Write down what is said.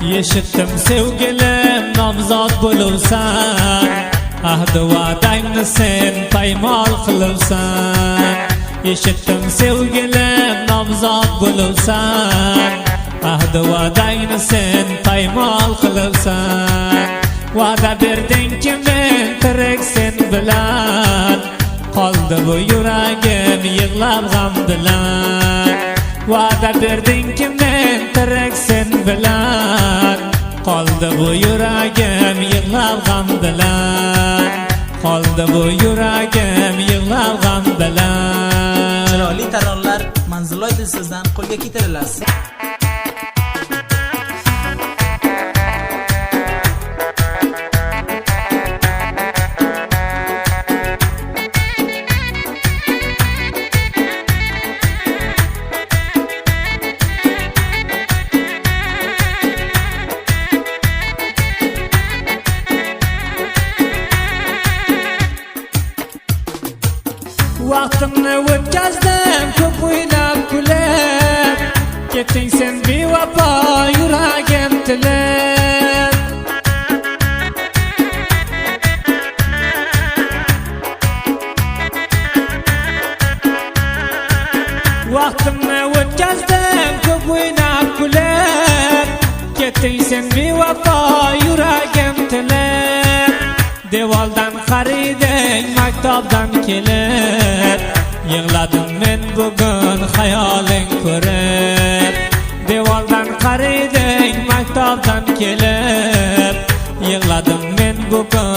Eshitdim sevgilim nomzod bo'lursan, ahdi va'dangni sen paymol qilursan. Eshitdim sevgilim nomzod bo'lursan, ahdi va'dangni sen paymol qilursan. Va'da berdingki men tirik sen bilan, qoldi bu yuragim yig'lab g'am bilan. Va'da berdingki men tirik sen bilan, qoldi bu yuragim yig'lab g'am bilan. Qoldi bu yuragim yig'lab g'am bilan. Chiroyli taronlar Manzilloy Dilsizdan qo'lga keltirilasiz. Vaqtimni o'tkazdim ko'p o'ylab kulib, ketding sen bevafo yuragim tilib. Vaqtimni o'tkazdim ko'p o'ylab kulib, ketding sen bevafo yuragim tilib. Devoldan qariding maktobdan kelib, yig'ladim men bugun xayoling ko'rib. Devoldan qariding maktobdan kelib, yig'ladim men bugun